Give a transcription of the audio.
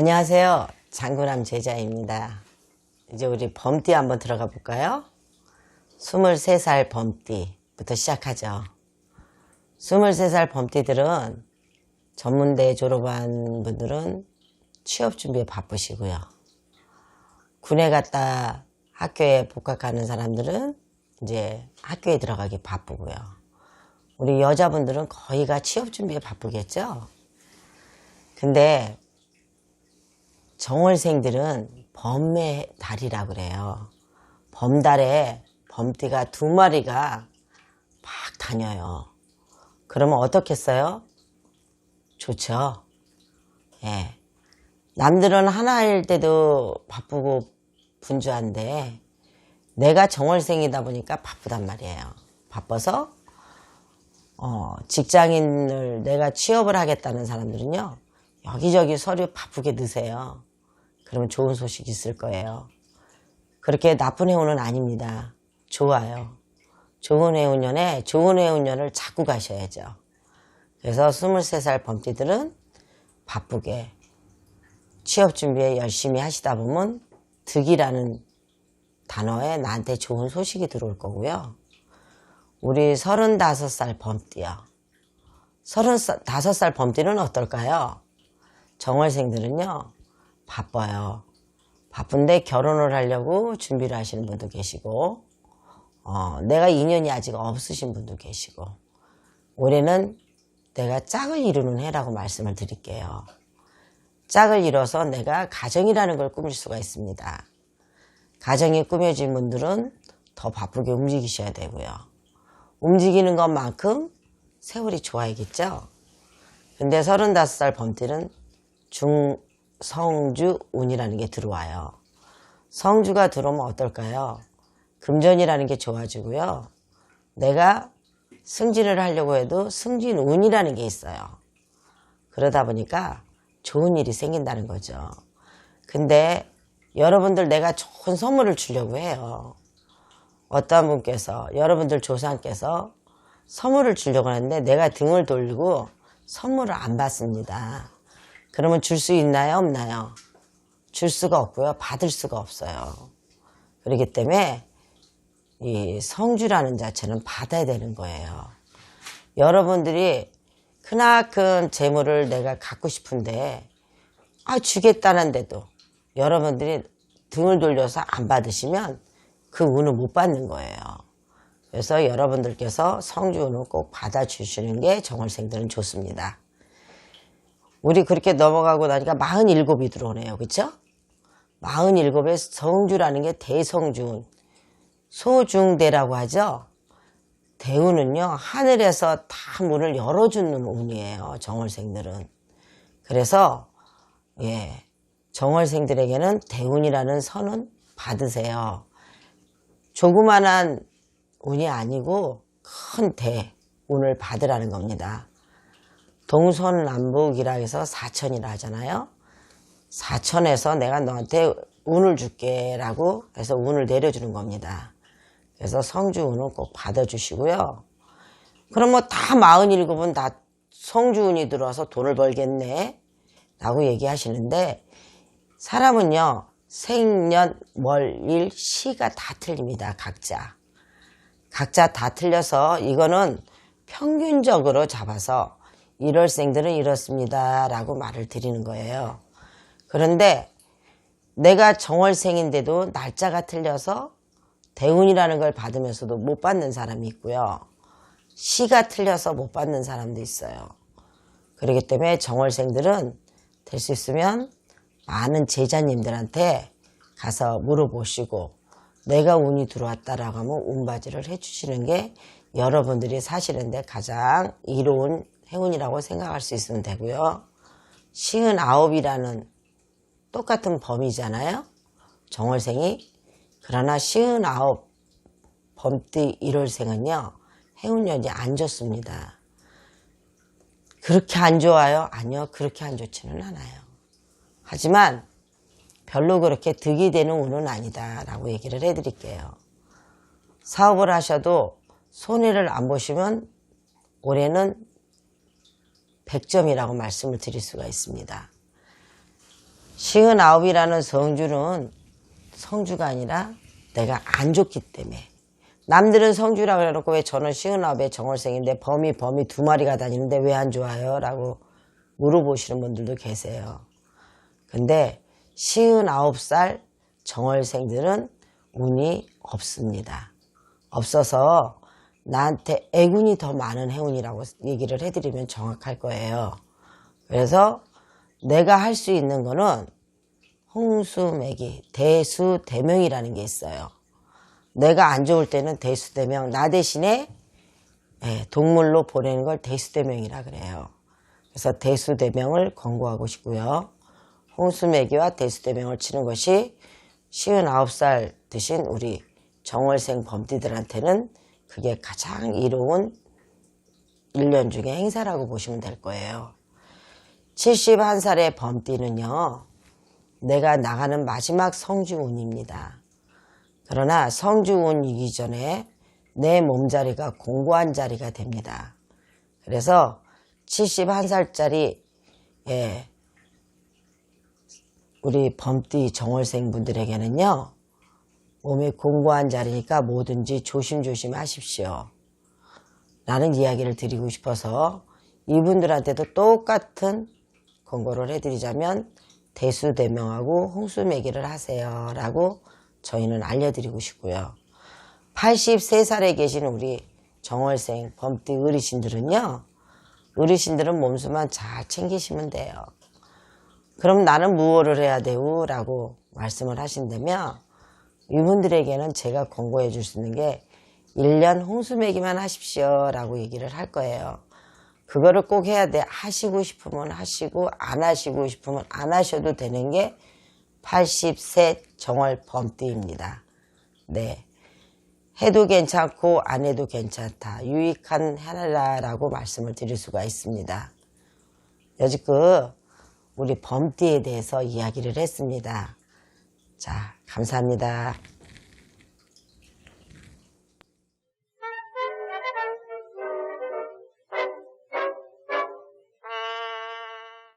안녕하세요. 장구남 제자입니다. 이제 우리 범띠 한번 들어가 볼까요? 23살 범띠부터 시작하죠. 23살 범띠들은 전문대 졸업한 분들은 취업 준비에 바쁘시고요. 군에 갔다 학교에 복학하는 사람들은 이제 학교에 들어가기 바쁘고요. 우리 여자분들은 거의가 취업 준비에 바쁘겠죠? 근데 정월생들은 범의 달이라고 그래요. 범달에 범띠가 2마리가 막 다녀요. 그러면 어떻겠어요? 좋죠. 예. 남들은 하나일 때도 바쁘고 분주한데 내가 정월생이다 보니까 바쁘단 말이에요. 바빠서 직장인을 내가 취업을 하겠다는 사람들은요. 여기저기 서류 바쁘게 넣으세요. 그러면 좋은 소식 있을 거예요. 그렇게 나쁜 해운은 아닙니다. 좋아요. 좋은 해운년에 좋은 해운년을 잡고 가셔야죠. 그래서 23살 범띠들은 바쁘게 취업 준비에 열심히 하시다 보면 득이라는 단어에 나한테 좋은 소식이 들어올 거고요. 우리 35살 범띠요. 35살 범띠는 어떨까요? 정월생들은요. 바빠요. 바쁜데 결혼을 하려고 준비를 하시는 분도 계시고 내가 인연이 아직 없으신 분도 계시고 올해는 내가 짝을 이루는 해라고 말씀을 드릴게요. 짝을 이뤄서 내가 가정이라는 걸 꾸밀 수가 있습니다. 가정이 꾸며진 분들은 더 바쁘게 움직이셔야 되고요. 움직이는 것만큼 세월이 좋아야겠죠. 근데 35살 범띠는 중성주 운이라는 게 들어와요. 성주가 들어오면 어떨까요? 금전이라는 게 좋아지고요. 내가 승진을 하려고 해도 승진 운이라는 게 있어요. 그러다 보니까 좋은 일이 생긴다는 거죠. 근데 여러분들 내가 좋은 선물을 주려고 해요. 어떤 분께서 여러분들 조상께서 선물을 주려고 하는데 내가 등을 돌리고 선물을 안 받습니다. 그러면 줄 수 있나요? 없나요? 줄 수가 없고요. 받을 수가 없어요. 그렇기 때문에 이 성주라는 자체는 받아야 되는 거예요. 여러분들이 크나큰 재물을 내가 갖고 싶은데 주겠다는데도 여러분들이 등을 돌려서 안 받으시면 그 운을 못 받는 거예요. 그래서 여러분들께서 성주 운을 꼭 받아주시는 게 정월생들은 좋습니다. 우리 그렇게 넘어가고 나니까 47이 들어오네요. 그쵸? 47에 성주라는 게 대성주운, 소중대라고 하죠. 대운은요. 하늘에서 다 문을 열어주는 운이에요. 정월생들은. 그래서 정월생들에게는 대운이라는 선은 받으세요. 조그만한 운이 아니고 큰 대운을 받으라는 겁니다. 동서남북이라 해서 사천이라 하잖아요. 사천에서 내가 너한테 운을 줄게 라고 해서 운을 내려주는 겁니다. 그래서 성주운은 꼭 받아주시고요. 그럼 뭐 다 47은 다 성주운이 들어와서 돈을 벌겠네 라고 얘기하시는데 사람은요. 생년, 월, 일, 시가 다 틀립니다. 각자 다 틀려서 이거는 평균적으로 잡아서 1월생들은 이렇습니다 라고 말을 드리는 거예요. 그런데 내가 정월생인데도 날짜가 틀려서 대운이라는 걸 받으면서도 못 받는 사람이 있고요. 시가 틀려서 못 받는 사람도 있어요. 그렇기 때문에 정월생들은 될 수 있으면 많은 제자님들한테 가서 물어보시고 내가 운이 들어왔다라고 하면 운바지를 해주시는 게 여러분들이 사시는데 가장 이로운 행운이라고 생각할 수 있으면 되고요. 59이라는 똑같은 범이잖아요. 정월생이. 그러나 59 범띠 1월생은요. 행운년이 안 좋습니다. 그렇게 안 좋아요? 아니요. 그렇게 안 좋지는 않아요. 하지만 별로 그렇게 득이 되는 운은 아니다 라고 얘기를 해드릴게요. 사업을 하셔도 손해를 안 보시면 올해는 100점이라고 말씀을 드릴 수가 있습니다. 59이라는 성주는 성주가 아니라 내가 안 좋기 때문에. 남들은 성주라 그래놓고 왜 저는 59의 정월생인데 범이 두 마리가 다니는데 왜 안 좋아요? 라고 물어보시는 분들도 계세요. 근데 59살 정월생들은 운이 없습니다. 없어서 나한테 애군이 더 많은 해운이라고 얘기를 해드리면 정확할 거예요. 그래서 내가 할 수 있는 거는 홍수매기, 대수대명이라는 게 있어요. 내가 안 좋을 때는 대수대명, 나 대신에 동물로 보내는 걸 대수대명이라 그래요. 그래서 대수대명을 권고하고 싶고요. 홍수매기와 대수대명을 치는 것이 59살 드신 우리 정월생 범띠들한테는 그게 가장 이로운 1년 중에 행사라고 보시면 될 거예요. 71살의 범띠는요. 내가 나가는 마지막 성주운입니다. 그러나 성주운이기 전에 내 몸자리가 공고한 자리가 됩니다. 그래서 71살짜리 우리 범띠 정월생 분들에게는요. 몸이 공고한 자리니까 뭐든지 조심조심 하십시오. 라는 이야기를 드리고 싶어서 이분들한테도 똑같은 권고를 해드리자면 대수대명하고 홍수매기를 하세요 라고 저희는 알려드리고 싶고요. 83살에 계신 우리 정월생 범띠 어르신들은요. 어르신들은 몸수만 잘 챙기시면 돼요. 그럼 나는 무엇을 해야 돼요? 라고 말씀을 하신다면 이분들에게는 제가 권고해 줄 수 있는 게 1년 홍수매기만 하십시오 라고 얘기를 할 거예요. 그거를 꼭 해야 돼. 하시고 싶으면 하시고 안 하시고 싶으면 안 하셔도 되는 게 80세 정월 범띠입니다. 네, 해도 괜찮고 안 해도 괜찮다. 유익한 해라라고 말씀을 드릴 수가 있습니다. 여지껏 우리 범띠에 대해서 이야기를 했습니다. 자, 감사합니다.